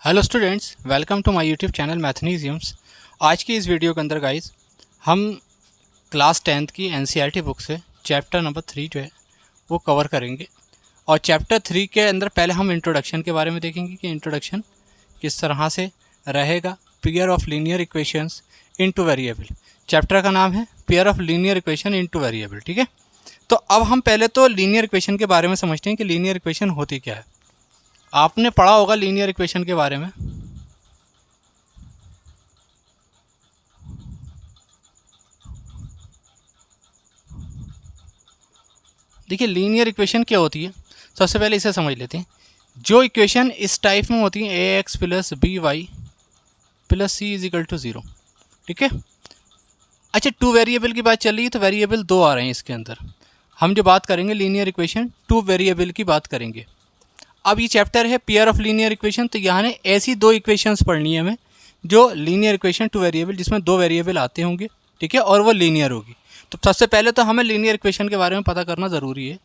Hello students, welcome to my YouTube channel Mathnesiums. आज की इस वीडियो के अंदर गाइस हम क्लास 10th की एनसीईआरटी बुक से चैप्टर नंबर 3 जो है वो कवर करेंगे। और चैप्टर 3 के अंदर पहले हम इंट्रोडक्शन के बारे में देखेंगे कि इंट्रोडक्शन किस तरह से रहेगा। Pair of linear equations into variable, chapter का नाम है pair of linear equation into variable. ठीक है, तो अब हम पहले तो लीनियर इक्वेशन के बारे में समझते हैं कि लीनियर इक्वेशन होती क्या है। आपने पढ़ा होगा लीनियर इक्वेशन के बारे में। देखिए लीनियर इक्वेशन क्या होती है, सबसे पहले इसे समझ लेते हैं। जो इक्वेशन इस टाइप में होती है A X plus B Y plus C is equal to zero. ठीक है, अच्छा टू वेरिएबल की बात चल रही है तो वेरिएबल दो आ रहे हैं इसके अंदर। हम जो बात करेंगे लीनियर इक्वेशन टू वेरिएबल की बात करेंगे। अब ये चैप्टर है पेयर ऑफ लीनियर इक्वेशन, तो यहाँ ने ऐसी दो इक्वेशंस पढ़नी है हमें जो लीनियर इक्वेशन टू वेरिएबल जिसमें दो वेरिएबल आते होंगे। ठीक है, और वो लीनियर होगी। तो सबसे पहले तो हमें लीनियर इक्वेशन के बारे में पता करना ज़रूरी है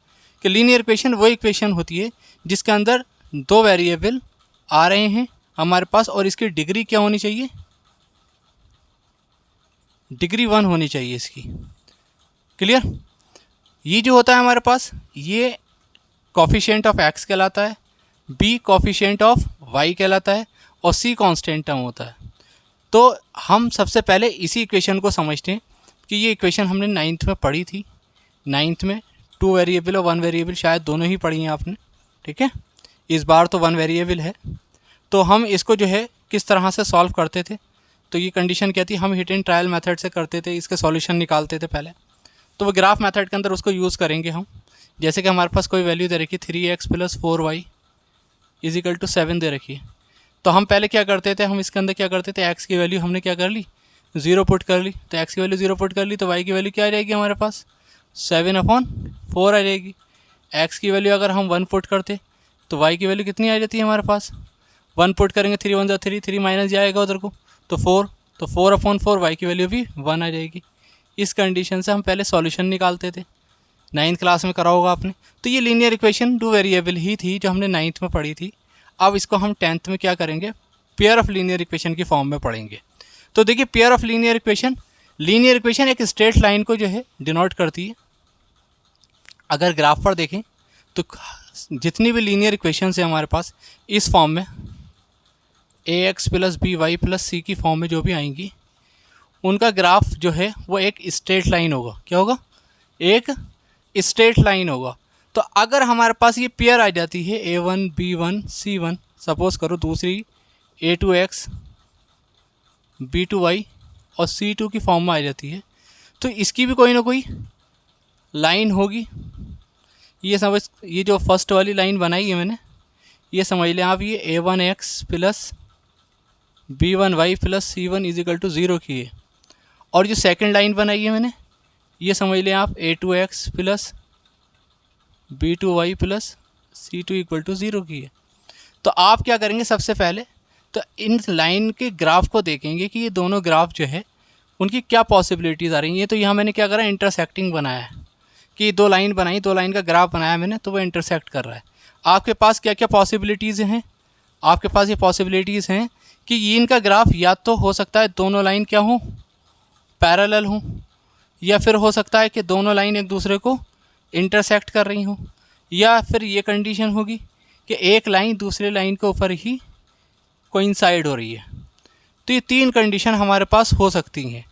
कि लीनियर इक्वेशन वो इक्वेशन होती है जिसके अंदर दो वेरिएबल आ रहे हैं हमारे पास, और इसकी डिग्री क्या होनी चाहिए, डिग्री 1 होनी चाहिए इसकी। क्लियर। ये जो होता है हमारे पास ये कॉफिशिएंट ऑफ एक्स कहलाता है, बी कॉफिशिएंट ऑफ वाई कहलाता है, और सी कांस्टेंट टर्म होता है। तो हम सबसे पहले इसी इक्वेशन को समझते हैं कि ये इक्वेशन हमने 9th में पढ़ी थी। 9th में टू वेरिएबल और वन वेरिएबल शायद दोनों ही पढ़ी हैं आपने। ठीक है, इस बार तो वन वेरिएबल है। तो हम इसको जो है किस तरह से सॉल्व करते थे, तो ये कंडीशन क्या थी, हम हिट एंड ट्रायल मेथड से करते थे, इसके सॉल्यूशन निकालते थे पहले। तो वो ग्राफ मेथड के अंदर उसको यूज़ करेंगे हम। जैसे कि हमारे पास कोई वैल्यू दे रखी 3x plus 4y is equal to 7 दे रखी है। तो हम पहले क्या करते थे, हम इसके अंदर क्या करते थे, x की वैल्यू हमने क्या कर ली, 0 पुट कर ली। तो x की वैल्यू 0 पुट कर ली तो y की वैल्यू क्या आ जाएगी हमारे पास, 7/4 आ जाएगी। x की वैल्यू अगर हम 1 पुट करते तो y की वैल्यू कितनी आ जाती है हमारे पास, 1 पुट करेंगे 3 1 3, 3 माइनस जाएगा उधर को तो 4, तो 4/4 y की वैल्यू भी 1 आ जाएगी। इस कंडीशन से हम पहले सॉल्यूशन निकालते थे, 9th क्लास में करा होगा आपने। तो ये लीनियर इक्वेशन टू वेरिएबल ही थी जो हमने 9th में पढ़ी थी। अब इसको हम 10th में क्या करेंगे, पेयर ऑफ लीनियर इक्वेशन की फॉर्म में पढ़ेंगे। तो देखिए पेयर ऑफ लीनियर इक्वेशन एक स्ट्रेट लाइन को जो है डिनोट करती है। अगर ग्राफ पर देखें तो जितनी भी लीनियर इक्वेशन है हमारे पास इस फॉर्म में A X plus B Y plus C की फॉर्म में जो भी आएंगी उनका ग्राफ जो है वो एक स्ट्रेट लाइन होगा। क्या होगा, एक स्ट्रेट लाइन होगा। तो अगर हमारे पास ये पेयर आ जाती है a1 b1 c1, सपोज करो दूसरी a2x b2y और c2 की फॉर्म में आ जाती है, तो इसकी भी कोई ना कोई लाइन होगी। ये जो फर्स्ट वाली लाइन बनाई है मैंने, ये समझ लें आप, ये a1x plus b1y plus c1 is equal to 0 की है। और जो सेकंड लाइन बनाई है मैंने, ये समझ लें आप a2x plus b2y plus c2 equal to 0 की है। तो आप क्या करेंगे, सबसे पहले तो इन लाइन के ग्राफ को देखेंगे कि ये दोनों ग्राफ जो है उनकी क्या पॉसिबिलिटीज़ आ रही हैं। ये तो यहाँ मैंने क्या करा, इंटरसेक्टिंग बनाया है कि दो लाइन बनाई, दो लाइन का ग्राफ बनाया मैंने, तो वो इंटरसेक्ट कर रहा है। आपके पास क्या क्या पॉसिबिलिटीज़ हैं, आपके पास ये पॉसिबिलिटीज़ हैं कि ये इनका ग्राफ या तो हो सकता है दोनों लाइन क्या हों, पैरेलल हों, या फिर हो सकता है कि दोनों लाइन एक दूसरे को इंटरसेक्ट कर रही हों, या फिर ये कंडीशन होगी कि एक लाइन दूसरे लाइन के ऊपर ही कोइंसाइड हो रही है। तो ये तीन कंडीशन हमारे पास हो सकती हैं।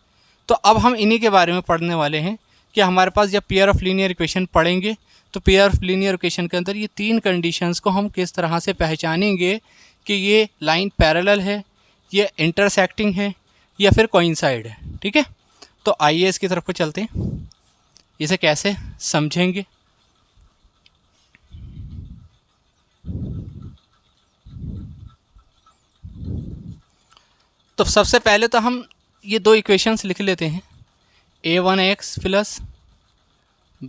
तो अब हम इन्हीं के बारे में पढ़ने वाले हैं कि हमारे पास जब पेयर ऑफ लीनियर इक्वेशन पढ़ेंगे तो पेयर ऑफ लीनियर इक्वेशन के अंदर ये तीन कंडीशंस को हम किस तरह से पहचानेंगे कि ये लाइन पैरेलल है, ये इंटरसेक्टिंग है, या फिर कोइंसाइड है। ठीक है, तो आइए इसकी तरफ को चलते हैं, इसे कैसे समझेंगे। तो सबसे पहले तो हम ये दो इक्वेशंस लिख लेते हैं, a1x plus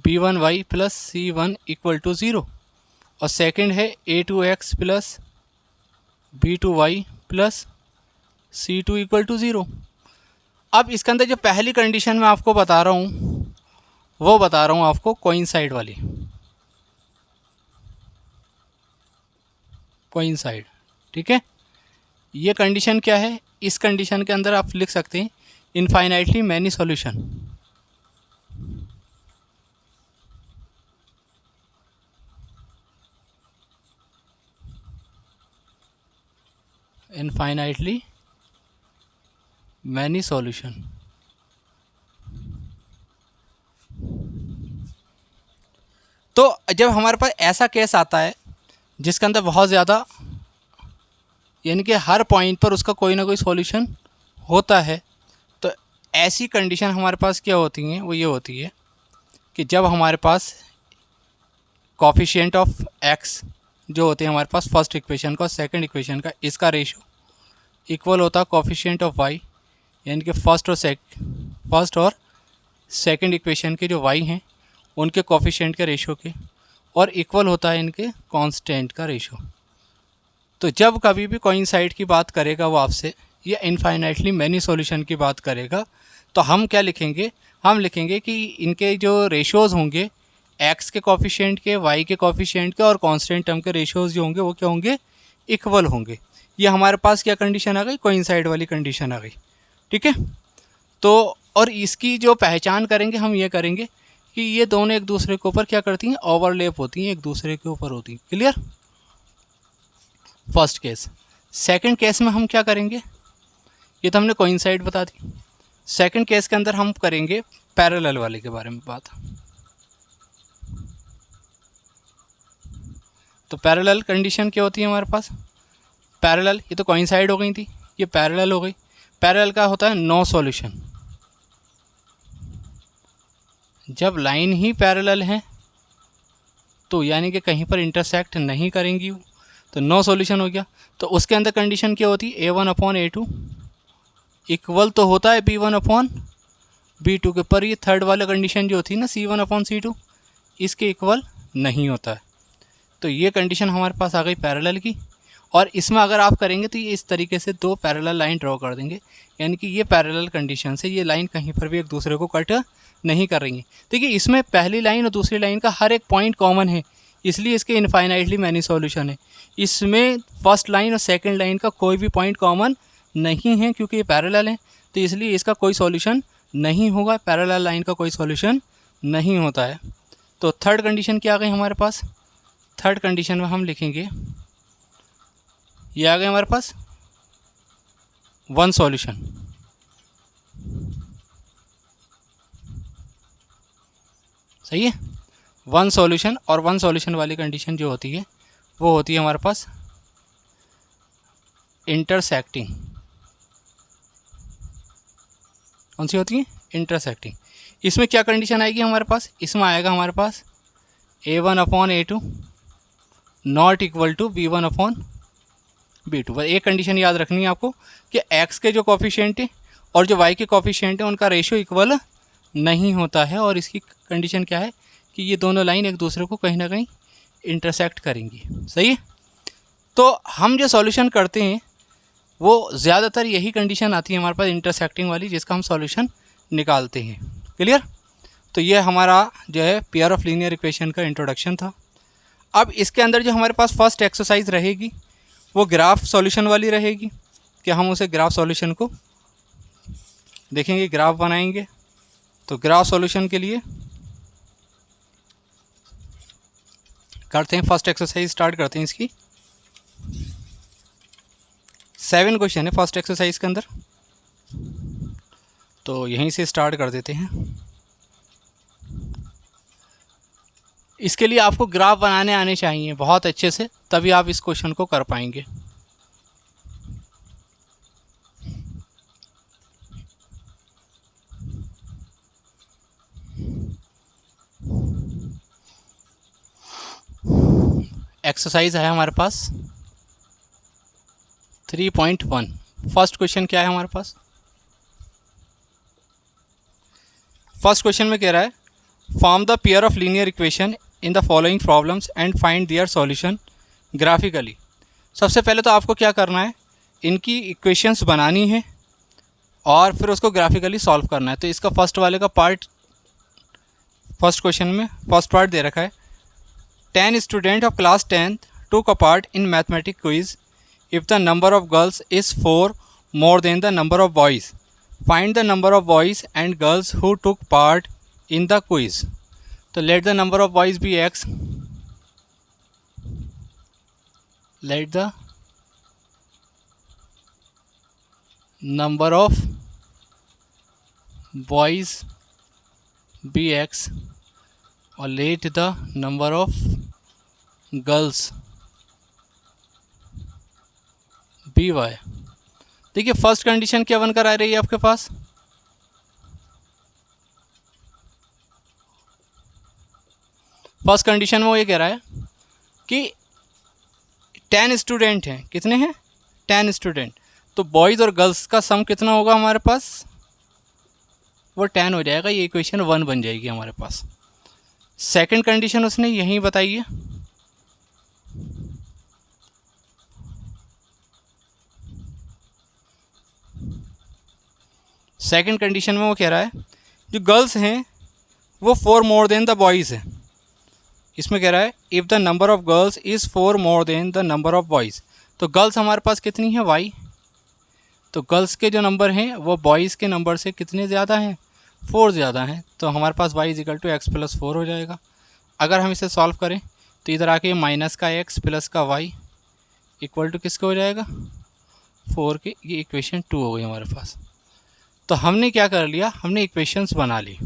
b1y plus c1 equal to 0, और सेकंड है a2x plus b2y plus c2 equal to 0। अब इसके अंदर जो पहली कंडीशन मैं आपको बता रहा हूँ वो बता रहा हूँ आपको कोइंसाइड वाली, कोइंसाइड। ठीक है, ये कंडीशन क्या है, इस कंडीशन के अंदर आप लिख सकते हैं infinitely many solution. Infinitely many solution. तो जब हमारे पास ऐसा केस आता है जिसके अंदर बहुत ज़्यादा, यानी कि हर पॉइंट पर उसका कोई ना कोई सॉल्यूशन होता है, तो ऐसी कंडीशन हमारे पास क्या होती हैं, वो ये होती है कि जब हमारे पास कोफिशिएंट ऑफ एक्स जो होते हैं हमारे पास फर्स्ट इक्वेशन का और सेकंड इक्वेशन का, इसका रेशो इक्वल होता है कोफिशिएंट ऑफ वाई, यानी कि फर्स्ट और सेकंड इक्वेशन के जो वाई हैं उनके कोफिशिएंट के रेशो के, और इक्वल होता है इनके कांस्टेंट का रेशो। तो जब कभी भी कोइंसाइड की बात करेगा वो आपसे, या इनफाइनाइटली मैनी सॉल्यूशन की बात करेगा, तो हम क्या लिखेंगे, हम लिखेंगे कि इनके जो रेशोज़ होंगे एक्स के कोफिशिएंट के, वाई के कोफिशिएंट के और कांस्टेंट टर्म के रेशोज़ जो होंगे वो क्या होंगे, इक्वल होंगे। ये हमारे पास क्या कंडीशन आ गई, कोइंसाइड वाली कंडीशन आ गई। ठीक है। तो और इसकी जो पहचान करेंगे हम ये करेंगे कि ये दोनों एक दूसरे के ऊपर क्या करती हैं, ओवरलैप होती हैं, एक दूसरे के ऊपर होती हैं। Clear. First case. Second case में हम क्या करेंगे, ये तो हमने कोइंसाइड बता दी। सेकंड केस के अंदर हम करेंगे पैरेलल वाले के बारे में बात। तो पैरेलल कंडीशन क्या होती है हमारे पास, पैरेलल, ये तो कोइंसाइड हो गई थी, ये पैरेलल हो गई। पैरेलल का होता है नो सॉल्यूशन। जब लाइन ही पैरेलल है तो यानी कि कहीं पर इंटरसेक्ट नहीं करेंगी वो, तो नो सॉल्यूशन हो गया। तो उसके अंदर कंडीशन क्या होती है, a1/a2 इक्वल तो होता है b1/b2 के, पर ये थर्ड वाला कंडीशन जो होती है ना c1/c2 इसके इक्वल नहीं होता है। तो ये कंडीशन हमारे पास आ गई पैरेलल की। और इसमें अगर आप करेंगे तो ये इस तरीके से दो पैरेलल लाइन ड्रॉ कर देंगे, यानी कि ये पैरेलल कंडीशन से ये लाइन कहीं पर भी एक दूसरे को कट नहीं कर रही है। देखिए इसमें पहली लाइन और दूसरी लाइन का हर एक पॉइंट कॉमन है, इसलिए इसके इनफाइनाइटली मैनी सॉल्यूशन है। इसमें फर्स्ट लाइन और सेकंड लाइन का कोई भी पॉइंट कॉमन नहीं है क्योंकि ये पैरेलल है, तो इसलिए इसका कोई सॉल्यूशन नहीं होगा, पैरेलल लाइन का कोई सॉल्यूशन नहीं होता है। तो थर्ड कंडीशन क्या आ गई हमारे पास, थर्ड कंडीशन में हम लिखेंगे, ये आ गए हमारे पास वन सॉल्यूशन। सही है, वन सॉल्यूशन। और वन सॉल्यूशन वाली कंडीशन जो होती है वो होती है हमारे पास इंटरसेक्टिंग। कौन सी होती है, इंटरसेक्टिंग। इसमें क्या कंडीशन आएगी हमारे पास, इसमें आएगा हमारे पास a1/a2 not equal to b1/b2। बस एक कंडीशन याद रखनी है आपको कि x के जो कोफिशिएंट है और जो y के कोफिशिएंट है उनका रेशियो इक्वल नहीं होता है, और इसकी कंडीशन क्या है कि ये दोनों लाइन एक दूसरे को कहीं ना कहीं इंटरसेक्ट करेंगी। सही है। तो हम जो सॉल्यूशन करते हैं वो ज़्यादातर यही कंडीशन आती है हमारे पास इंटरसेक्टिंग वाली, जिसका हम सॉल्यूशन निकालते हैं। क्लियर। तो ये हमारा जो है पेयर ऑफ लीनियर इक्वेशन का इंट्रोडक्शन था। अब इसके अंदर जो हमारे पास फर्स्ट एक्सरसाइज रहेगी वो ग्राफ सॉल्यूशन वाली रहेगी, कि हम उसे ग्राफ सॉल्यूशन को देखेंगे, ग्राफ बनाएंगे। तो ग्राफ सॉल्यूशन के लिए करते हैं, फर्स्ट एक्सरसाइज स्टार्ट करते हैं। इसकी 7 क्वेश्चन है फर्स्ट एक्सरसाइज के अंदर, तो यहीं से स्टार्ट कर देते हैं। इसके लिए आपको ग्राफ बनाने आने चाहिए बहुत अच्छे से, तभी आप इस क्वेश्चन को कर पाएंगे। एक्सरसाइज है हमारे पास 3.1। फर्स्ट क्वेश्चन क्या है हमारे पास, फर्स्ट क्वेश्चन में कह रहा है form the pair of linear equation in the following problems and find their solution graphically. सबसे पहले तो आपको क्या करना है, इनकी इक्वेशंस बनानी है और फिर उसको ग्राफिकली सॉल्व करना है। तो इसका फर्स्ट वाले का पार्ट, फर्स्ट क्वेश्चन में फर्स्ट पार्ट दे रखा है 10 student of class 10 took a part in mathematics quiz if the number of girls is 4 more than the number of boys, find the number of boys and girls who took part in the quiz. तो let the number of boys be x, let the number of boys be x और let the number of girls B Y. देखिए first condition क्या बनकर आ रही है आपके पास, first condition में वो ये कह रहा है कि 10 स्टूडेंट हैं, कितने हैं 10 स्टूडेंट, तो बॉयज़ और गर्ल्स का सम कितना होगा हमारे पास, वो 10 हो जाएगा, ये इक्वेशन 1 बन जाएगी हमारे पास। सेकंड कंडीशन उसने यहीं बताई है, सेकंड कंडीशन में वो कह रहा है जो गर्ल्स हैं वो 4 मोर देन द बॉयज़ है। इसमें कह रहा है if the number of girls is 4 more than the number of boys, तो गर्ल्स हमारे पास कितनी है वाई, तो गर्ल्स के जो नंबर हैं वो बॉयज़ के नंबर से कितने ज़्यादा हैं, 4 ज़्यादा हैं, तो हमारे पास y is equal to X plus 4 हो जाएगा। अगर हम इसे सॉल्व करें तो इधर आके माइनस का x प्लस का y इक्वल टू किसका हो जाएगा 4 के, ये इक्वेशन 2 हो गई हमारे पास। तो हमने क्या कर लिया, हमने इक्वेशंस बना ली।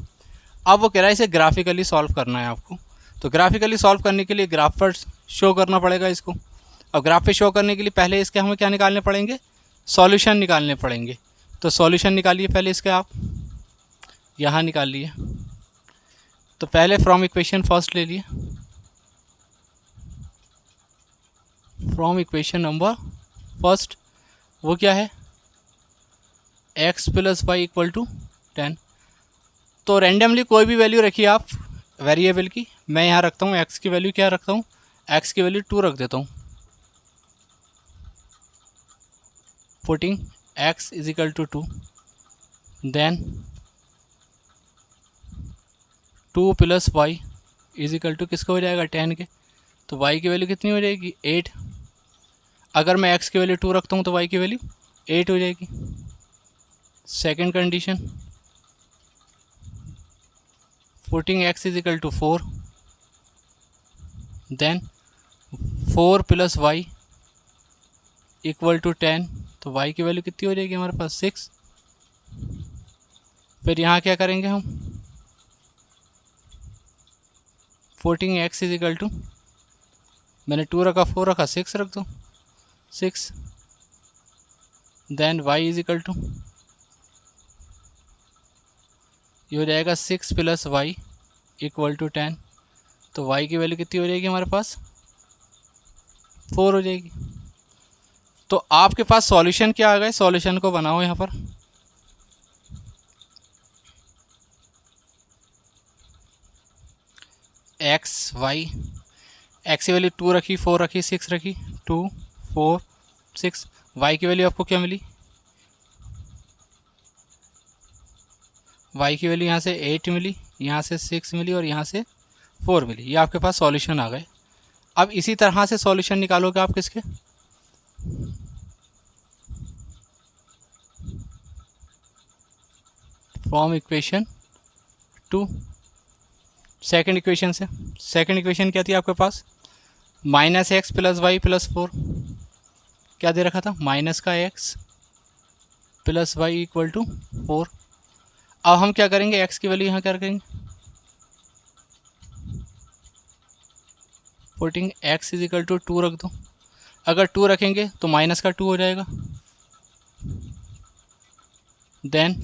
अब वो कह रहा है इसे ग्राफिकली सॉल्व करना है आपको, तो ग्राफिकली सॉल्व करने के लिए ग्राफ पर शो करना पड़ेगा इसको। अब ग्राफ पे शो करने के लिए पहले इसके हमें क्या निकालने पड़ेंगे, सॉल्यूशन निकालने पड़ेंगे। तो सॉल्यूशन निकालिए पहले इसके, आप यहाँ निकाल लिए। तो पहले फ्रॉम इक्वेशन फर्स्ट ले लिए, फ्रॉम इक्वेशन नंबर फर्स्ट, वो क्या है x plus Y equal to 10। तो रैंडमली कोई भी वैल्यू रखिए आप वेरिएबल की, मैं यहाँ रखता हूँ x की वैल्यू क्या रखता हूँ, x की वैल्यू 2 रख देता हूँ, putting x is equal to 2, then 2 plus Y is equal to किसका हो जाएगा 10 के, तो y की वैल्यू कितनी हो जाएगी 8। अगर मैं x की वैल्यू 2 रखता हूँ तो y की वैल्यू 8 हो जाएगी। Second condition, putting x is equal to 4, then 4 plus Y equal to 10, तो y की वैल्यू कितनी हो जाएगी हमारे पास 6। फिर यहाँ क्या करेंगे हम, putting x is equal to, मैंने 2 रखा 4 रखा 6 रख दो 6, then y is equal to, ये हो जाएगा 6 प्लस वाई इक्वल टू 10, तो y की वैल्यू कितनी हो जाएगी हमारे पास 4 हो जाएगी। तो आपके पास सॉल्यूशन क्या आ गए, सॉल्यूशन को बनाओ यहाँ पर, एक्स वाई, एक्स की वैल्यू 2 रखी 4 रखी 6 रखी, 2 4 6, वाई की वैल्यू आपको क्या मिली, y की वैल्यू यहाँ से 8 मिली, यहाँ से 6 मिली और यहाँ से 4 मिली, ये आपके पास सॉल्यूशन आ गए। अब इसी तरह से सॉल्यूशन निकालोगे आप किसके, फ्रॉम इक्वेशन 2, सेकेंड इक्वेशन से। सेकेंड इक्वेशन क्या थी आपके पास, minus x plus y plus 4, क्या दे रखा था माइनस का x plus Y equal to 4। अब हम क्या करेंगे, x की वैल्यू यहाँ क्या करेंगे, putting x is equal to 2 रख दो। अगर 2 रखेंगे तो माइनस का 2 हो जाएगा, then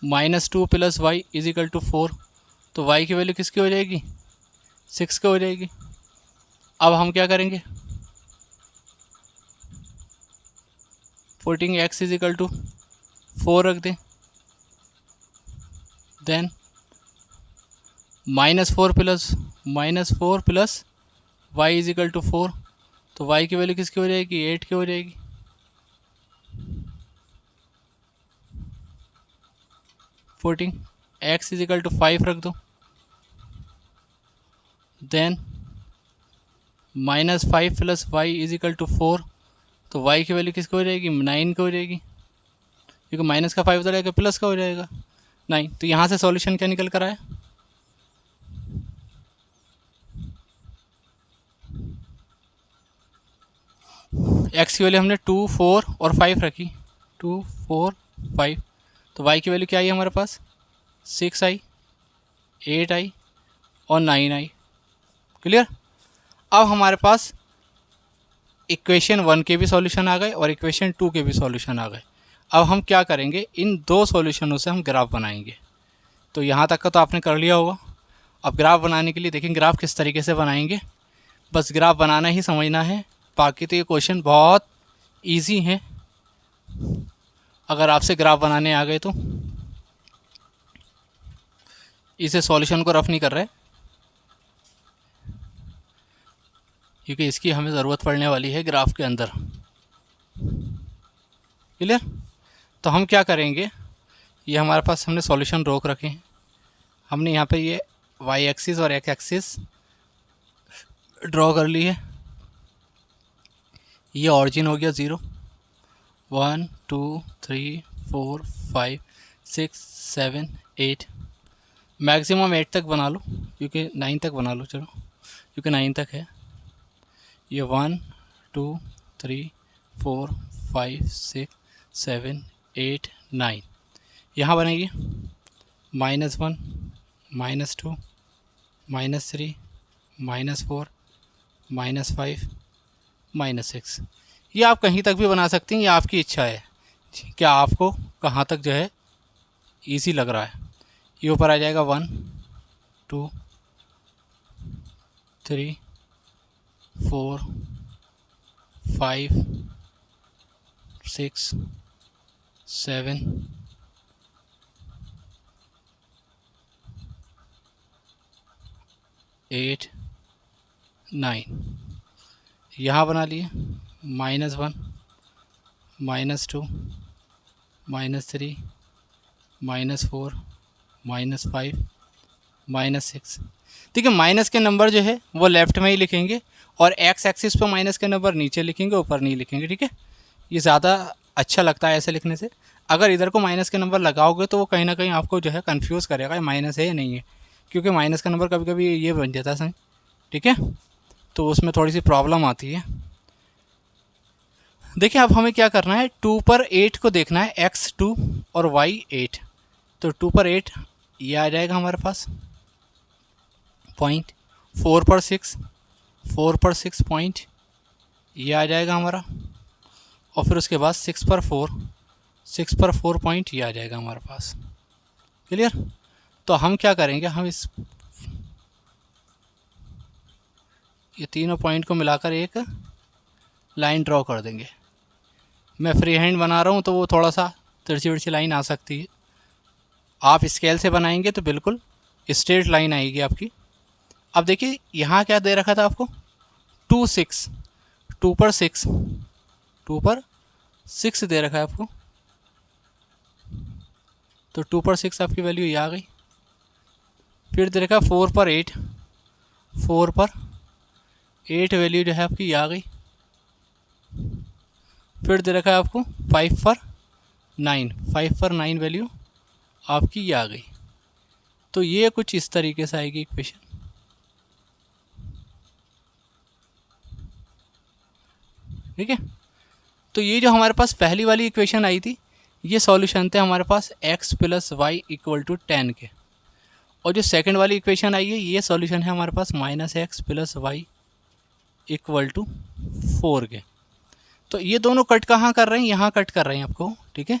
-2 plus Y is equal to 4, तो y की वैल्यू किसकी हो जाएगी 6 की हो जाएगी। अब हम क्या करेंगे, putting x is equal to 4 रख दें, then -4 plus Y is equal to 4, तो y की वैल्यू किसकी हो जाएगी 8 की हो जाएगी। Putting x is equal to 5 रख दो, देन -5 + y = 4, तो y की वैल्यू किसको हो जाएगी? 9 को हो जाएगी, क्योंकि माइनस का 5 उधर जाएगा, प्लस का हो जाएगा 9। तो यहाँ से सॉल्यूशन क्या निकल कर आया? x की वैल्यू हमने 2, 4 और 5 रखी, 2, 4, 5। तो y की वैल्यू क्या आई हमारे पास? 6 आई, 8 आई और 9 आई। क्लियर? अब हमारे पास इक्वेशन 1 के भी सॉल्यूशन आ गए और इक्वेशन 2 के भी सॉल्यूशन आ गए। अब हम क्या करेंगे, इन दो सॉल्यूशनों से हम ग्राफ बनाएंगे। तो यहाँ तक का तो आपने कर लिया होगा। अब ग्राफ बनाने के लिए देखें ग्राफ किस तरीके से बनाएंगे, बस ग्राफ बनाना ही समझना है। बाकी तो ये क्वेश्चन बहुत इजी है, अगर आपसे ग्राफ बनाने आ गए तो। इसे सॉल्यूशन को रफ नहीं कर रहे, क्योंकि इसकी हमें ज़रूरत पड़ने वाली है ग्राफ के अंदर। क्लियर? तो हम क्या करेंगे, ये हमारे पास हमने सॉल्यूशन रोक रखे हैं। हमने यहाँ पे ये वाई एक्सिस और एक्स एक्सिस ड्रॉ कर ली है। ये ऑरिजिन हो गया 0, 1, 2, 3, 4, 5, 6, 7, 8, मैक्सिमम 8 तक बना लो, क्योंकि 9 तक बना लो, चलो क्योंकि 9 तक है। ये 1, 2, 3, 4, 5, 6, 7, 8, 9 यहाँ बनाइए। -1, -2, -3, -4, -5, -6। ये आप कहीं तक भी बना सकती हैं, ये आपकी इच्छा है क्या आपको कहाँ तक जो है ईजी लग रहा है। ये ऊपर आ जाएगा 1, 2, 3, 4, 5, 6, 7, 8, 9 यहाँ बना लिए। -1, -2, -3, -4, -5, -6। ठीक है, माइनस के नंबर जो है वो लेफ्ट में ही लिखेंगे और एक्स एक्सिस पर माइनस के नंबर नीचे लिखेंगे, ऊपर नहीं लिखेंगे। ठीक है, ये ज़्यादा अच्छा लगता है ऐसे लिखने से। अगर इधर को माइनस के नंबर लगाओगे तो वो कहीं ना कहीं आपको जो है कंफ्यूज करेगा, माइनस है या नहीं है, क्योंकि माइनस का नंबर कभी कभी ये बन जाता है सही। ठीक है, तो उसमें थोड़ी सी प्रॉब्लम आती है। देखिए अब हमें क्या करना है, 2 पर 8 को देखना है, x 2 और y 8। तो 2 पर 8 ये आ जाएगा हमारे पास पॉइंट, 4 पर 6, 4 पर 6 पॉइंट ये आ जाएगा हमारा, और फिर उसके बाद 6 पर 4, 6 पर 4 पॉइंट ये आ जाएगा हमारे पास। क्लियर? तो हम क्या करेंगे, हम इस ये तीनों पॉइंट को मिलाकर एक लाइन ड्रॉ कर देंगे। मैं फ्री हैंड बना रहा हूँ तो वो थोड़ा सा तिरछी विरछी लाइन आ सकती है, आप स्केल से बनाएंगे तो बिल्कुल स्ट्रेट लाइन आएगी आपकी। अब देखिए यहाँ क्या दे रखा था आपको, 2, 6, 2 पर 6, 2 पर 6 दे रखा है आपको, तो 2 पर 6 आपकी वैल्यू ये आ गई। फिर दे रखा 4 पर 8, 4 पर 8 वैल्यू जो है आपकी ये आ गई। फिर दे रखा है आपको 5 पर 9, 5 पर 9 वैल्यू आपकी ये आ गई। तो ये कुछ इस तरीके से आएगी इक्वेशन। ठीक है, तो ये जो हमारे पास पहली वाली इक्वेशन आई थी, ये सॉल्यूशन थे हमारे पास x + y = 10 के, और जो सेकंड वाली इक्वेशन आई है ये सॉल्यूशन है हमारे पास -x + y = 4 के। तो ये दोनों कट कहाँ कर रहे हैं, यहाँ कट कर रहे हैं आपको। ठीक है,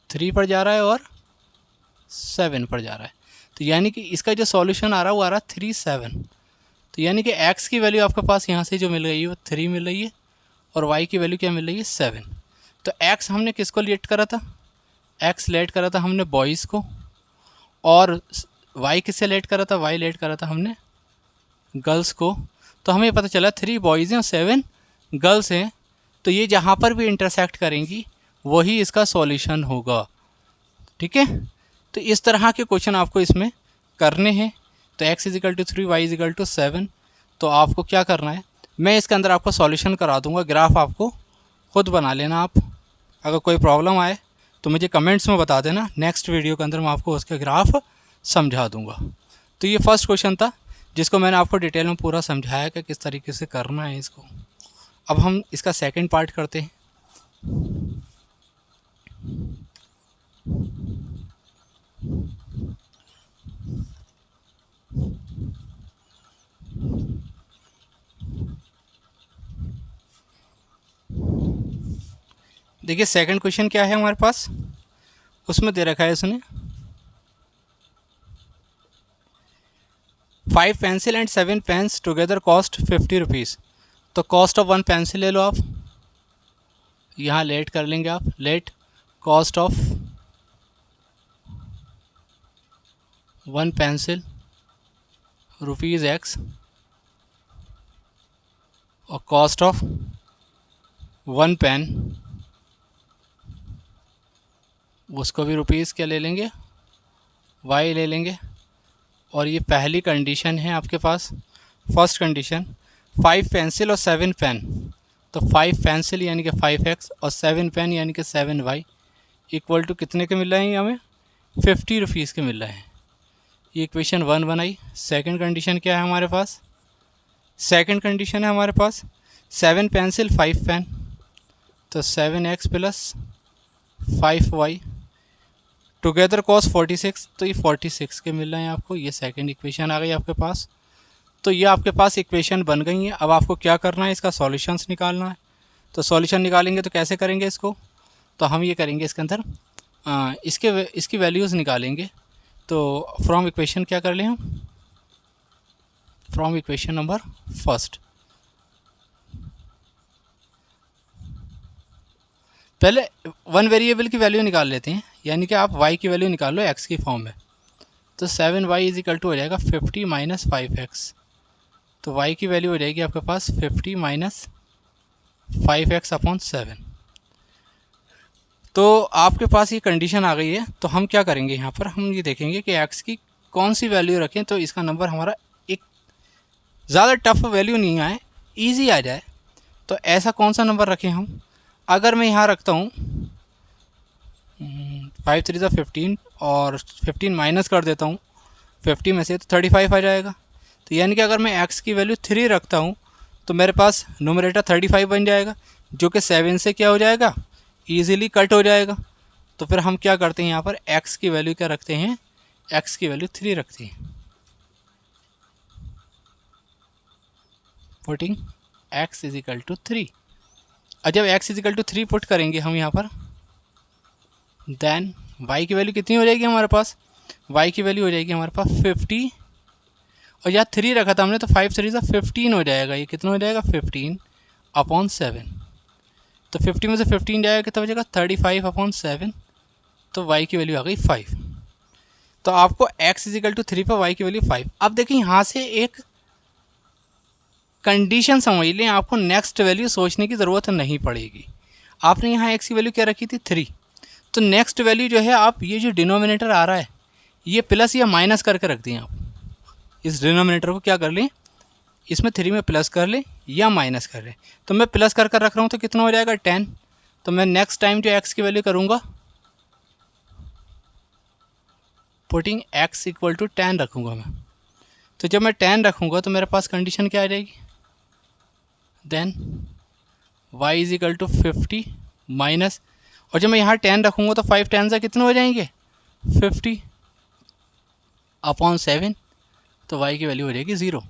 थ्री पर जा रहा है और 7 पर जा रहा है, तो यानी कि इसका जो सॉल्यूशन आ रहा है वो आ रहा है 3, 7। तो यानी कि x की वैल्यू आपके पास यहाँ से जो मिल रही है वो 3 मिल रही है, और y की वैल्यू क्या मिल रही है, 7। तो x हमने किसको लेट करा था, x लेट करा था हमने बॉयज़ को, और y किससे लेट करा था, y लेट करा था हमने गर्ल्स को। तो हमें पता चला 3 बॉयज़ हैं और 7 गर्ल्स हैं, तो ये जहाँ पर भी इंटरसेक्ट करेंगी वही इसका सॉल्यूशन होगा। ठीक है, तो इस तरह के क्वेश्चन आपको इसमें करने हैं तो x is equal to 3, y is equal to 7। तो आपको क्या करना है, मैं इसके अंदर आपको सॉल्यूशन करा दूंगा, ग्राफ आपको खुद बना लेना। आप अगर कोई प्रॉब्लम आए तो मुझे कमेंट्स में बता देना, नेक्स्ट वीडियो के अंदर मैं आपको उसका ग्राफ समझा दूंगा। तो ये फर्स्ट क्वेश्चन था जिसको मैंने आपको डिटेल में पूरा समझाया कि किस तरीके से करना है इसको। अब हम इसका सेकंड पार्ट करते हैं। देखिए सेकंड क्वेश्चन क्या है हमारे पास, उसमें दे रखा है इसने 5 pencil and 7 pens together cost 50 rupees. तो कॉस्ट ऑफ 1 पेंसिल ले लो आप, यहाँ लेट कर लेंगे आप, let cost of 1 pencil rupees x और कॉस्ट ऑफ 1 पेन उसको भी रुपीज़ क्या ले लेंगे, y ले लेंगे। और ये पहली कंडीशन है आपके पास, फर्स्ट कंडीशन 5 पेंसिल और 7 पेन। तो 5 पेंसिल यानी कि 5x और 7 पेन यानी कि 7y इक्वल टू कितने के मिल रहे हैं हमें, 50 रुपीज़ के मिल रहे हैं। ये इक्वेशन 1 बनाई। सेकंड कंडीशन क्या है हमारे पास, सेकंड कंडीशन है हमारे पास 7 पेंसिल 5 पेन, तो 7x plus 5y together cost 46। तो ये 46 के मिल रहे हैं आपको। ये सेकंड इक्वेशन आ गई आपके पास। तो ये आपके पास इक्वेशन बन गई है। अब आपको क्या करना है, इसका सॉल्यूशंस निकालना है। तो सॉल्यूशन निकालेंगे तो कैसे करेंगे इसको, तो हम ये करेंगे इसके अंदर इसकी वैल्यूज़ निकालेंगे। तो फ्रॉम इक्वेशन क्या कर लें हम, फ्रॉम इक्वेशन नंबर फर्स्ट पहले 1 वेरिएबल की वैल्यू निकाल लेते हैं, यानी कि आप y की वैल्यू निकाल लो x की फॉर्म में। तो 7y इज इक्वल टू हो जाएगा 50 माइनस 5x। तो y की वैल्यू हो जाएगी आपके पास 50 माइनस 5x अपॉन 7। तो आपके पास ये कंडीशन आ गई है। तो हम क्या करेंगे, यहाँ पर हम ये देखेंगे कि x की कौन सी वैल्यू रखें तो इसका नंबर हमारा एक ज़्यादा टफ वैल्यू नहीं आए, ईजी आ जाए। तो ऐसा कौन सा नंबर रखें हम, अगर मैं यहाँ रखता हूँ 5 3 15 और 15 माइनस कर देता हूँ 50 में से, तो 35 आ जाएगा। तो यानी कि अगर मैं x की वैल्यू 3 रखता हूँ तो मेरे पास नोमरेटर 35 बन जाएगा, जो कि 7 से क्या हो जाएगा, ईजिली कट हो जाएगा। तो फिर हम क्या करते हैं, यहाँ पर x की वैल्यू क्या रखते हैं, x की वैल्यू 3 रखते हैं, putting x is equal to 3। और जब x is equal to 3 put करेंगे हम यहाँ पर, देन y की वैल्यू कितनी हो जाएगी हमारे पास, y की वैल्यू हो जाएगी हमारे पास 50। और यहाँ 3 रखा था हमने, तो 5 3 15 हो जाएगा। ये कितना हो जाएगा, 15 अपॉन 7। तो 50 में से 15 जाएगा, कितना बचेगा 35 अपॉन 7। तो y की वैल्यू आ गई 5। तो आपको x इज इक्वल टू 3 पर y की वैल्यू 5। अब देखिए यहाँ से एक कंडीशन समझ लें, आपको नेक्स्ट वैल्यू सोचने की ज़रूरत नहीं पड़ेगी। आपने यहाँ x की वैल्यू क्या रखी थी, 3। तो नेक्स्ट वैल्यू जो है, आप ये जो डिनोमिनेटर आ रहा है ये प्लस या माइनस करके रख दें। आप इस डिनोमिनेटर को क्या कर लें, इसमें 3 में प्लस कर लें या माइनस कर लें। तो मैं प्लस कर रख रहा हूँ, तो कितना हो जाएगा 10। तो मैं नेक्स्ट टाइम जो x की वैल्यू करूँगा, पुटिंग x इक्वल टू 10 रखूँगा मैं। तो जब मैं 10 रखूँगा तो मेरे पास कंडीशन क्या आ जाएगी, then y is equal to 50 minus, और जब मैं यहाँ 10 रखूँगा तो 5 10 से कितने हो जाएंगे, 50 अपॉन 7। तो y की वैल्यू हो जाएगी 0।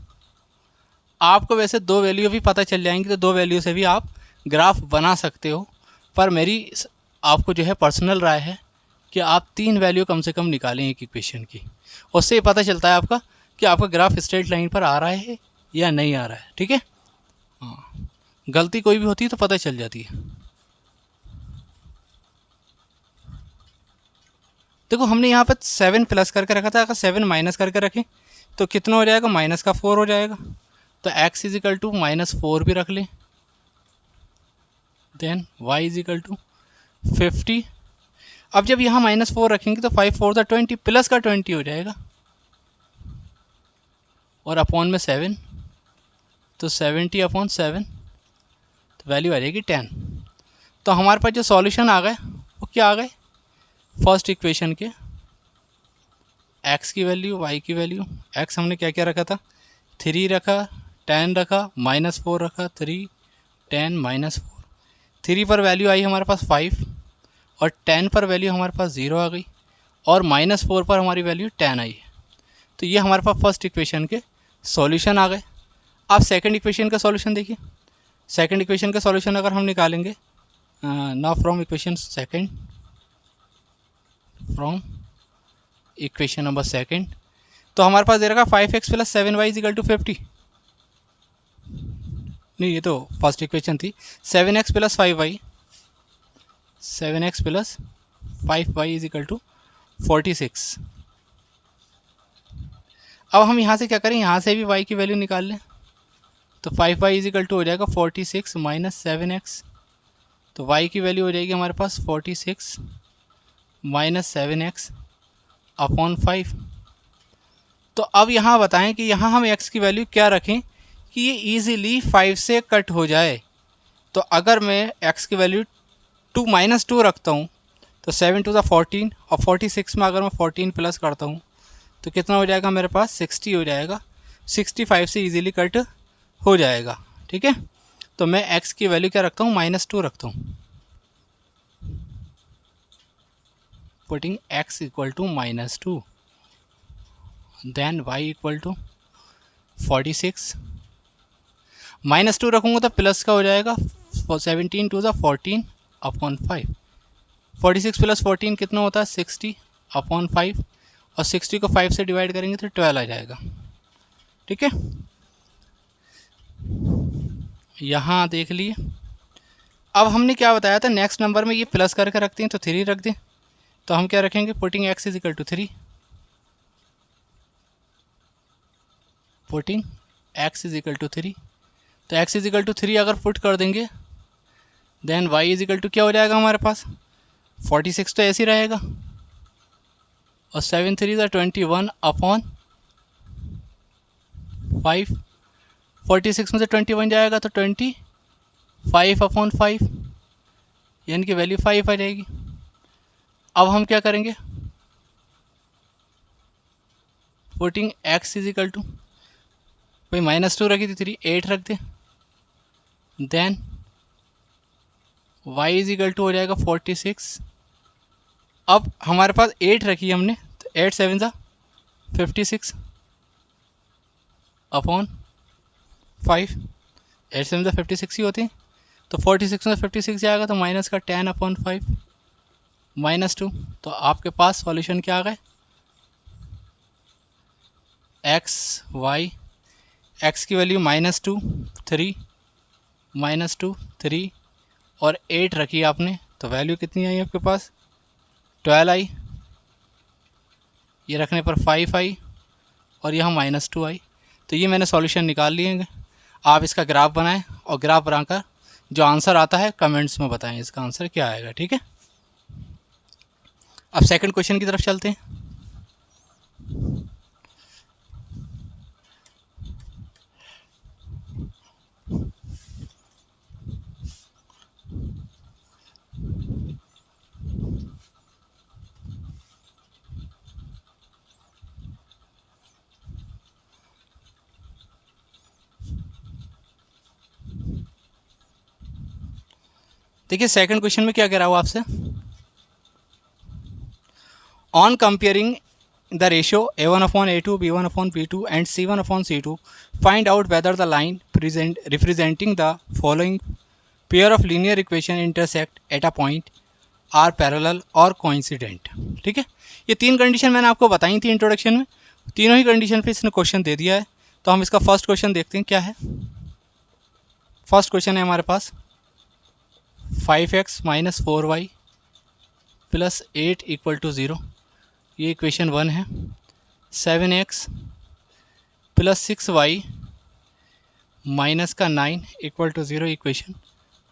आपको वैसे 2 वैल्यू भी पता चल जाएंगी, तो 2 वैल्यू से भी आप ग्राफ बना सकते हो। पर मेरी आपको जो है पर्सनल राय है कि आप 3 वैल्यू कम से कम निकालें एक इक्वेशन की। उससे पता चलता है आपका कि आपका ग्राफ स्ट्रेट लाइन पर आ रहा है या नहीं आ रहा है। ठीक है, हाँ, गलती कोई भी होती है तो पता चल जाती है। देखो हमने यहाँ पर 7 प्लस करके रखा था, अगर 7 माइनस करके रखें तो कितना हो जाएगा, माइनस का 4 हो जाएगा। तो x इज इक्वल टू -4 भी रख लें, then y is equal to 50। अब जब यहाँ -4 रखेंगे तो 5 4 20 प्लस का 20 हो जाएगा। और अपॉन में 7, तो 70/7, तो वैल्यू आ जाएगी 10। तो हमारे पास जो सॉल्यूशन आ गए वो क्या आ गए, फर्स्ट इक्वेशन के x की वैल्यू, y की वैल्यू। x हमने क्या क्या रखा था, 3 रखा, 10 रखा, -4 रखा, 3, 10, -4। 3 पर वैल्यू आई हमारे पास 5, और 10 पर वैल्यू हमारे पास 0 आ गई, और -4 पर हमारी वैल्यू 10 आई है। तो ये हमारे पास फर्स्ट इक्वेशन के सॉल्यूशन आ गए। आप सेकंड इक्वेशन का सॉल्यूशन देखिए। सेकंड इक्वेशन का सॉल्यूशन अगर हम निकालेंगे, now from equation second, from equation number second, तो हमारे पास दे रखा 5x + 7y = 50। नहीं, ये तो फर्स्ट इक्वेशन थी। 7x + 5y, 7x + 5y = 46। अब हम यहाँ से क्या करें, यहाँ से भी y की वैल्यू निकाल लें। तो 5y = हो जाएगा 46 - 7x, तो y की वैल्यू हो जाएगी हमारे पास 46 - 7x अपॉन 5। तो अब यहाँ बताएं कि यहाँ हम x की वैल्यू क्या रखें कि ये ईज़िली 5 से कट हो जाए। तो अगर मैं x की वैल्यू 2 - 2 रखता हूँ, तो 7 × 14, और 46 में अगर मैं 14 प्लस करता हूँ तो कितना हो जाएगा मेरे पास, 60 हो जाएगा। 65 से इजीली कट हो जाएगा। ठीक है, तो मैं x की वैल्यू क्या रखता हूँ, -2 रखता हूँ। Putting x = -2, then y = 46। -2 रखूँगा तो प्लस का हो जाएगा, 17 × 14 अपॉन 5। 46 + 14 कितना होता है, 60 अपॉन 5, और 60 को 5 से डिवाइड करेंगे तो 12 आ जाएगा। ठीक है, यहाँ देख लिए। अब हमने क्या बताया था, नेक्स्ट नंबर में ये प्लस करके रखते हैं तो 3 रख दें। तो हम क्या रखेंगे, पुटिंग x = 3, पुटिंग x = 3। तो x = 3 अगर पुट कर देंगे, देन y = क्या हो जाएगा हमारे पास, 46 तो ऐसे ही रहेगा, और 7 3 21 अपॉन 5। 46 में से 21 जाएगा तो 25 अपॉन 5, यानी कि वैल्यू 5 आ जाएगी। अब हम क्या करेंगे, पुटिंग x = भाई -2 रखी थी 3, 8 रख दे, देन y = हो जाएगा 46। अब हमारे पास 8 रखी है हमने, तो 8 7 56 अपॉन 5। 8 7 56 ही होते हैं, तो 46 में 56 जाएगा तो माइनस का 10 अपॉन 5 -2। तो आपके पास सॉल्यूशन क्या आ गए, x की वैल्यू -2 3 -2 3 और 8 रखी आपने, तो वैल्यू कितनी आई आपके पास, 12 आई। ये रखने पर 5 आई, और यहाँ -2 आई। तो ये मैंने सॉल्यूशन निकाल लिए। आप इसका ग्राफ बनाएं, और ग्राफ बनाकर जो आंसर आता है कमेंट्स में बताएं इसका आंसर क्या आएगा। ठीक है, अब सेकंड क्वेश्चन की तरफ चलते हैं। देखिए सेकंड क्वेश्चन में क्या कह रहा हूँ आपसे, on comparing the ratio a1/a2, b1/b2 and c1/c2, find out whether the line representing the following pair of linear equation intersect at a point are parallel or coincident। ठीक है, ये 3 कंडीशन मैंने आपको बताई थी इंट्रोडक्शन में, तीनों ही कंडीशन पे इसने क्वेश्चन दे दिया है। तो हम इसका फर्स्ट क्वेश्चन देखते हैं क्या है। फर्स्ट क्वेश्चन है हमारे पास 5x - 4y + 8 = 0, ये इक्वेशन 1 है। 7x + 6y - 9 = 0 इक्वेशन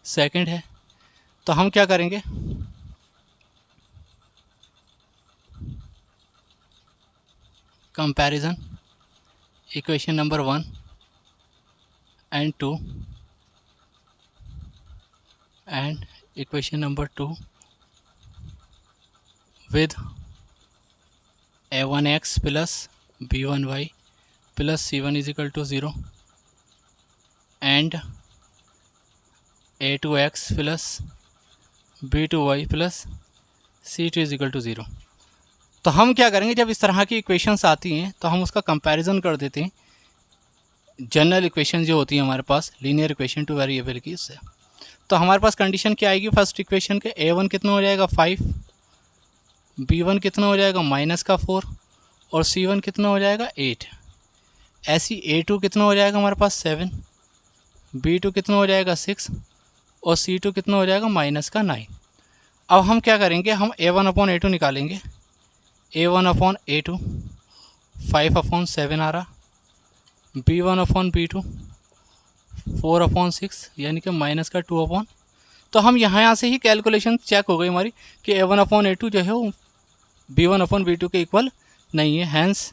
सेकंड है। तो हम क्या करेंगे, comparison equation number 1 and 2 and equation number 2 with a1x plus b1y plus c1 is equal to 0 and a2x plus b2y plus c2 is equal to 0। तो हम क्या करेंगे, जब इस तरह की इक्वेशंस आती हैं तो हम उसका कंपैरिजन कर देते हैं जनरल इक्वेशन जो होती है हमारे पास, लीनियर इक्वेशन टू वेरिएबल की, उससे। तो हमारे पास कंडीशन क्या आएगी फर्स्ट इक्वेशन के, a1 कितना हो जाएगा 5, b1 कितना हो जाएगा -4 और c1 कितना हो जाएगा 8। ऐसी a2 कितना हो जाएगा हमारे पास 7, b2 कितना हो जाएगा 6 और c2 कितना हो जाएगा -9। अब हम क्या करेंगे, हम a1/a2 निकालेंगे। a1/a2 5/7 आ रहा, b1/b2 4/6 यानी कि -2/। तो हम यहाँ से ही कैलकुलेशन चेक हो गई हमारी कि a1/a2 जो है वो b1/b2 के इक्वल नहीं है, hence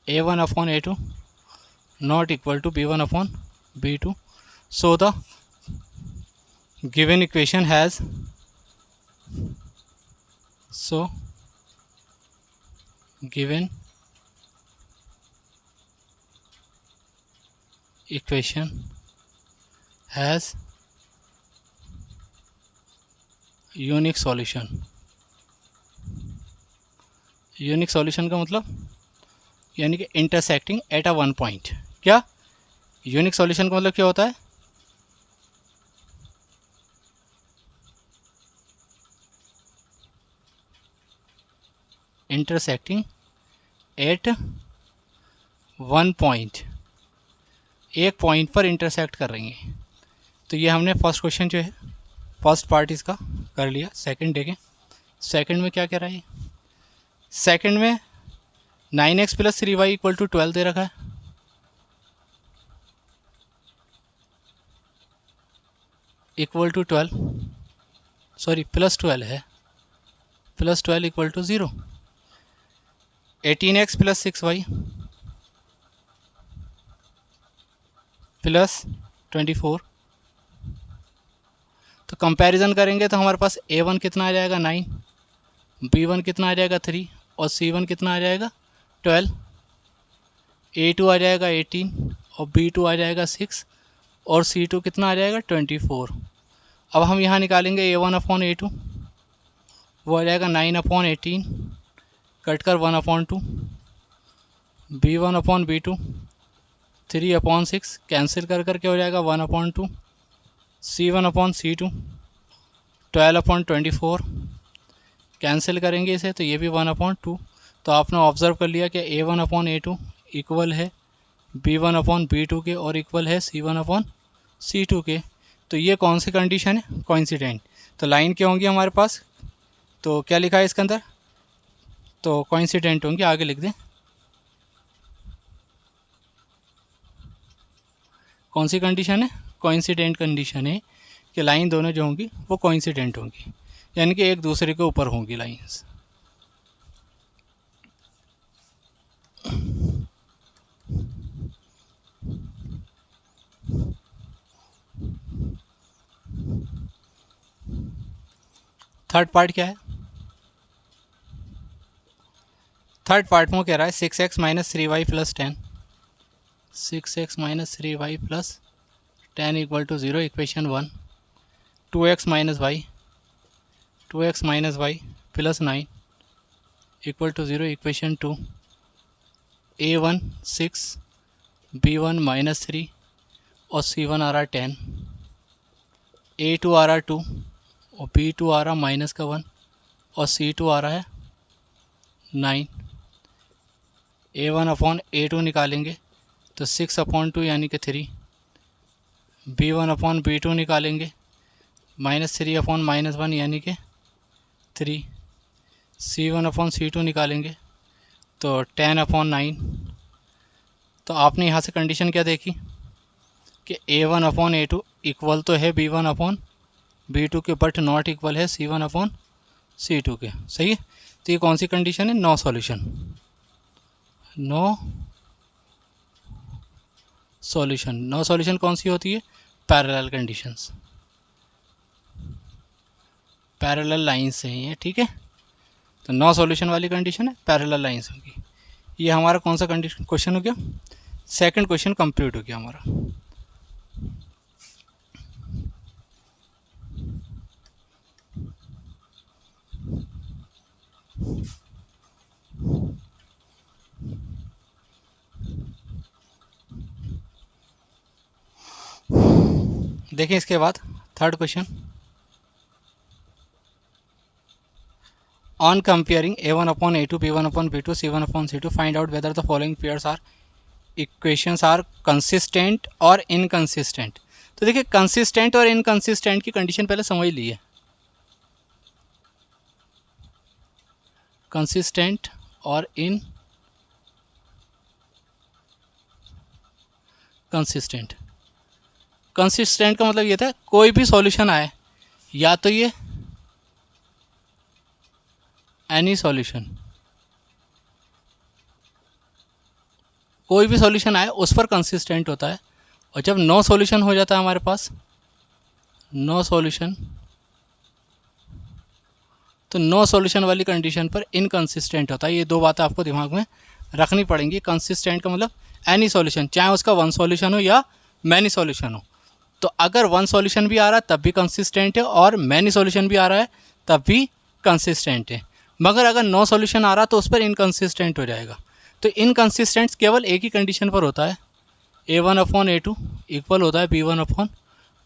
a1/a2 not equal to b1/b2। so the given equation has given equation has unique solution. Unique solution का मतलब यानी कि intersecting at a one point. क्या यूनिक सॉल्यूशन का मतलब क्या होता है, इंटरसेक्टिंग एट वन पॉइंट, एक पॉइंट पर इंटरसेक्ट कर रही हैं। तो ये हमने फर्स्ट क्वेश्चन जो है फर्स्ट पार्ट इसका कर लिया। सेकंड देखें, सेकंड में क्या कह रहा है, सेकंड में 9x + 3y = 12 दे रखा है। इक्वल टू 12 सॉरी +12 है, +12 = 0। 18x + 6y +24। तो कंपैरिजन करेंगे तो हमारे पास a1 कितना आ जाएगा 9, b1 कितना आ जाएगा 3 और c1 कितना आ जाएगा 12। a2 आ जाएगा 18 और b2 आ जाएगा 6 और c2 कितना आ जाएगा 24। अब हम यहाँ निकालेंगे a1/a2, वो आ जाएगा 9/18 कट कर 1/2, b1/b2 3/6 कैंसिल कर करके हो जाएगा 1/2, c1/c2 12/24 कैंसिल करेंगे इसे तो ये भी 1/2। तो आपने ऑब्ज़र्व कर लिया कि a1/a2 इक्वल है b1/b2 के और इक्वल है c1/c2 के। तो ये कौन सी कंडीशन है, कोइंसिडेंट। तो लाइन क्या होंगी हमारे पास, तो क्या लिखा है इसके अंदर, तो कोइंसिडेंट होंगी, आगे लिख दें। कौन सी कंडीशन है, कोइंसिडेंट कंडीशन है कि लाइन दोनों जो होंगी वो कोइंसिडेंट होंगी, यानी कि एक दूसरे के ऊपर होंगी लाइंस। थर्ड पार्ट क्या है, थर्ड पार्ट में कह रहा है 6x - 3y + 10, 6x - 3y + 10 = 0। Equation 1 2x - y + 9 = 0। Equation 2 a1 6 b1 -3 और c1 आ रहा 10, a2 आ रहा 2 और b2 आ रहा -1 और c2 आ रहा है 9। a1/a2 निकालेंगे तो 6/2 यानी कि 3, b1/b2 निकालेंगे -3/-1 यानी कि 3, c1/c2 निकालेंगे तो 10/9। तो आपने यहाँ से कंडीशन क्या देखी कि a1/a2 इक्वल तो है b1/b2 के बट नॉट इक्वल है c1/c2 के, सही है। तो ये कौन सी कंडीशन है? No solution, no solution. No solution कौन सी होती है? पैरेलल कंडीशंस, पैरेलल लाइंस हैं ये, ठीक है। तो नो सॉल्यूशन वाली कंडीशन है, पैरेलल लाइंस होगी। ये हमारा कौन सा कंडीशन क्वेश्चन हो गया? सेकंड क्वेश्चन कंप्लीट हो गया हमारा। देखें इसके बाद third question, on comparing a1 upon a2 b1 upon b2 c1 upon c2 find out whether the following pairs are equations are consistent और इनकंसिस्टेंट। तो देखिए कंसिस्टेंट और इनकंसिस्टेंट की कंडीशन पहले समझ लीजिए। कंसिस्टेंट और इनकंसिस्टेंट, कंसिस्टेंट का मतलब ये था कोई भी सॉल्यूशन आए, या तो ये एनी सॉल्यूशन, कोई भी सॉल्यूशन आए उस पर कंसिस्टेंट होता है। और जब नो सॉल्यूशन हो जाता है हमारे पास, नो सॉल्यूशन, तो नो सॉल्यूशन वाली कंडीशन पर इनकंसिस्टेंट होता है। ये दो बातें आपको दिमाग में रखनी पड़ेंगी। कंसिस्टेंट का मतलब एनी सॉल्यूशन, चाहे उसका वन सॉल्यूशन हो या मैनी सॉल्यूशन हो। तो अगर वन सॉल्यूशन भी आ रहा है तब भी कंसिस्टेंट है, और मैनी सॉल्यूशन भी आ रहा है तब भी कंसिस्टेंट है। मगर अगर नो सॉल्यूशन आ रहा तो उस पर इनकंसिस्टेंट हो जाएगा। तो इनकंसिस्टेंट केवल एक ही कंडीशन पर होता है, a1 अपॉन a2 इक्वल होता है b1 अपॉन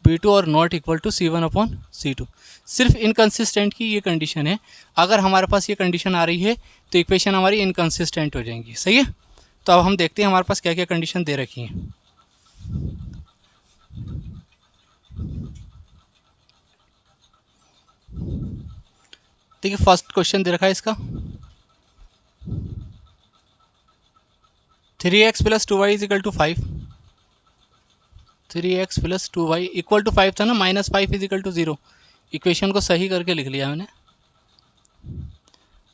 b2 और not equal to c1 upon c2। सिर्फ इनकंसिस्टेंट की ये कंडीशन है। अगर हमारे पास ये कंडीशन आ रही है तो इक्वेशन हमारी इनकंसिस्टेंट हो जाएंगी, सही है। तो अब हम देखते हैं हमारे पास क्या क्या कंडीशन दे रखी हैं। देखिए फर्स्ट क्वेश्चन दे रखा है इसका, 3x plus 2y is equal to 5, 3x plus 2y equal to 5 था ना, minus 5 is equal to 0। Equation को सही करके लिख लिया मैंने।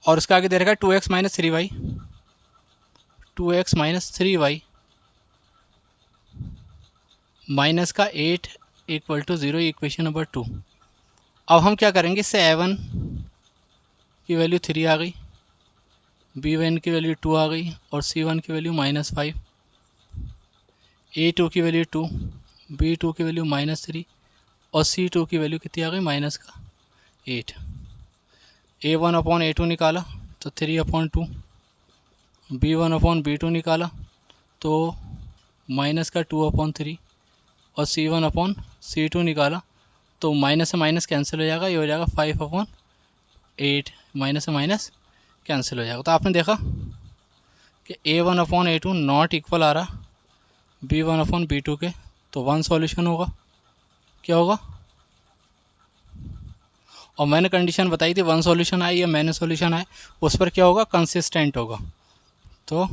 और उसका आगे दे रखा है 2x minus 3y, 2x minus 3y minus का 8 इक्वल टू 0, इक्वेशन नंबर 2। अब हम क्या करेंगे, इससे a1 की वैल्यू 3 आ गई, b1 की वैल्यू 2 आ गई, और c1 की वैल्यू -5, a2 की वैल्यू 2, b2 की वैल्यू -3, और c2 की वैल्यू कितनी आ गई, माइनस का 8। a1 अपॉन a2 निकाला तो 3 अपॉन 2, b1 अपॉन b2 निकाला तो माइनस का 2 अपॉन 3, और c1 अपॉन c2 निकाला तो माइनस से माइनस कैंसिल हो जाएगा, ये हो जाएगा 5 अपॉन 8, माइनस से माइनस कैंसिल हो जाएगा। तो आपने देखा कि a1 upon a2 not equal आ रहा b1 अपॉन b2 के, तो वन सॉल्यूशन होगा, क्या होगा। और मैंने कंडीशन बताई थी वन सॉल्यूशन आए या मैंने सॉल्यूशन आए उस पर क्या होगा, कंसिस्टेंट होगा। तो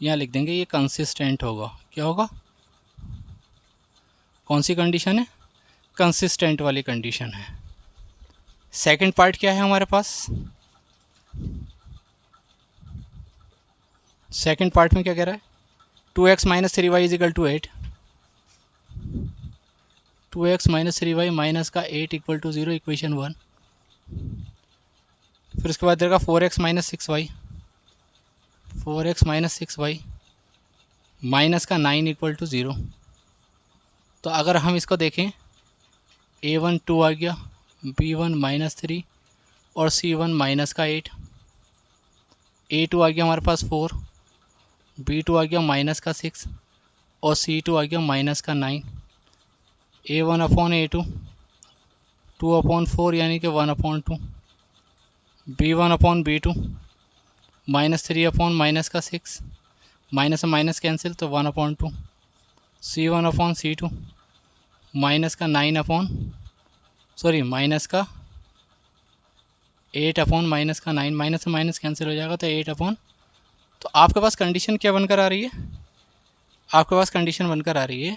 यहाँ लिख देंगे ये कंसिस्टेंट होगा, क्या होगा, कौन सी कंडीशन है, कंसिस्टेंट वाली कंडीशन है। सेकंड पार्ट क्या है हमारे पास, सेकंड पार्ट में क्या कह रहा है, 2x minus 3y is equal to 8, 2x minus 3y minus का 8 इक्वल टू 0, इक्वेशन 1। फिर उसके बाद देगा 4x minus 6y, 4x minus 6y minus का 9 इक्वल टू 0। तो अगर हम इसको देखें, a1 2 आ गया, b1 -3 और c1 माइनस का 8, a2 आ गया हमारे पास 4, b2 आ गया माइनस का 6 और c2 आ गया माइनस का 9। a1 अपॉन a2 2 अपॉन 4 यानी कि 1 upon 2, b1 upon b2 -3 upon minus का 6, माइनस से माइनस कैंसिल तो 1 upon 2, c1 upon c2 minus का 9 अपॉन माइनस का 8 अपॉन माइनस का 9, माइनस से माइनस कैंसिल हो जाएगा तो 8 अपॉन। तो आपके पास कंडीशन क्या बनकर आ रही है, आपके पास कंडीशन बनकर आ रही है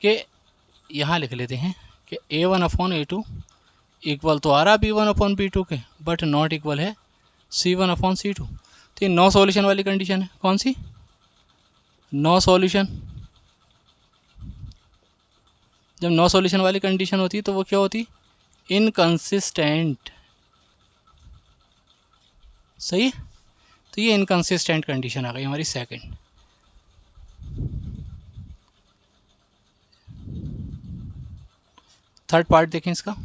कि यहाँ लिख लेते हैं कि a1 अपॉन a2 इक्वल तो आ रहा b1 अपॉन b2 के, बट नॉट इक्वल है C1/C2। तो ये नो सॉल्यूशन वाली कंडीशन है। कौन सी? No solution. जब नो सॉल्यूशन वाली कंडीशन होती है तो वो क्या होती? इनकंसिस्टेंट। सही है। तो ये इनकंसिस्टेंट कंडीशन आ गई हमारी सेकंड। थर्ड पार्ट देखें इसका।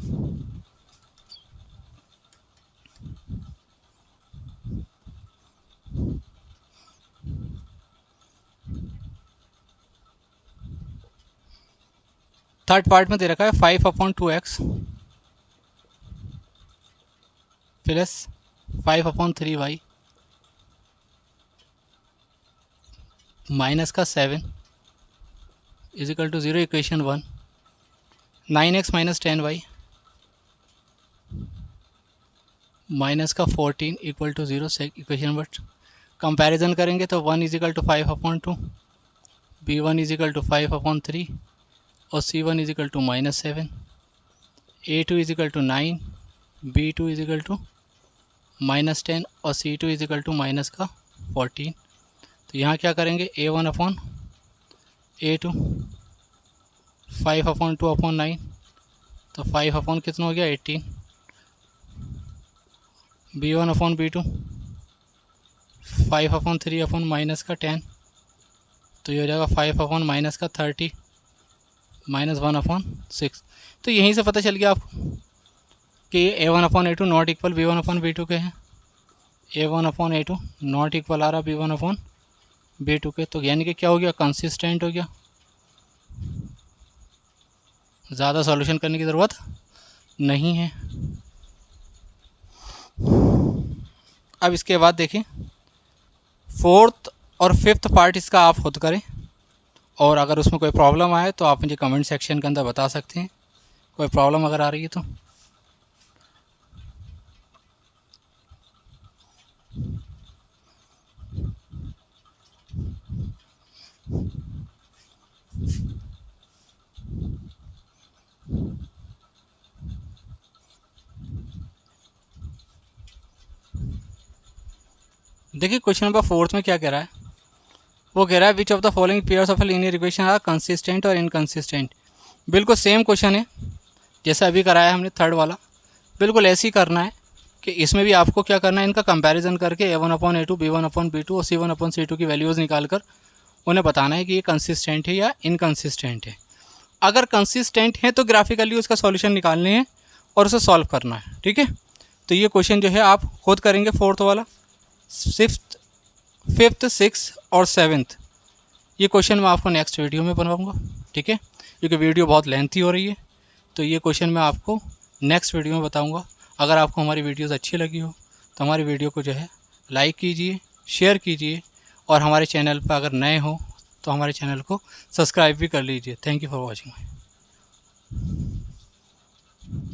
थर्ड पार्ट में दे रखा है 5/2x प्लस 5/3y माइनस का 7 is equal to 0। Equation 1 9x minus 10y minus का 14 इक्वल टू 0 इक्वेशन 1। कंपैरिजन करेंगे तो 1 is equal to 5/2, b1 is equal to 5/3 और c1 is equal to -7, a2 is equal to 9, b2 is equal to -10 और c2 is equal to minus का 14। तो यहाँ क्या करेंगे? a1/a2 5/2/9 तो 5 कितना हो गया? 18। b1/b2 5/3 माइनस का 10 तो ये हो जाएगा 5 माइनस का 30 -1/6। तो यहीं से पता चल गया आपको कि a1/a2 नॉट इक्वल b1/b2 के हैं। a1/a2 नॉट इक्वल आ रहा b1/b2 के। तो यानी कि क्या हो गया? कंसिस्टेंट हो गया। ज़्यादा सॉल्यूशन करने की ज़रूरत नहीं है। अब इसके बाद देखिए फोर्थ और फिफ्थ पार्ट इसका आप खुद करें, और अगर उसमें कोई प्रॉब्लम आए तो आप मुझे कमेंट सेक्शन के अंदर बता सकते हैं, कोई प्रॉब्लम अगर आ रही है तो। देखिए क्वेश्चन नंबर 4 में क्या कह रहा है? वो कह रहा है which of the following pairs of a linear equation are consistent और इनकंसिस्टेंट। बिल्कुल सेम क्वेश्चन है जैसा अभी कराया हमने थर्ड वाला, बिल्कुल ऐसे ही करना है कि इसमें भी आपको क्या करना है? इनका कंपैरिजन करके a1/a2 b1/b2 और c1/c2 की वैल्यूज़ निकाल कर उन्हें बताना है कि ये कंसिस्टेंट है या इनकंसिस्टेंट है। अगर कंसिस्टेंट है तो ग्राफिकली उसका सॉल्यूशन निकालने हैं और उसे सॉल्व करना है। ठीक है। तो ये क्वेश्चन जो है आप खुद करेंगे, फोर्थ वाला। फिफ्थ, सिक्स और सेवन्थ ये क्वेश्चन मैं आपको नेक्स्ट वीडियो में बनवाऊँगा। ठीक है, क्योंकि वीडियो बहुत लेंथी हो रही है, तो ये क्वेश्चन मैं आपको नेक्स्ट वीडियो में बताऊँगा। अगर आपको हमारी वीडियोज़ अच्छी लगी हो तो हमारी वीडियो को जो है लाइक कीजिए, शेयर कीजिए, और हमारे चैनल पर अगर नए हो तो हमारे चैनल को सब्सक्राइब भी कर लीजिए। Thank you for watching.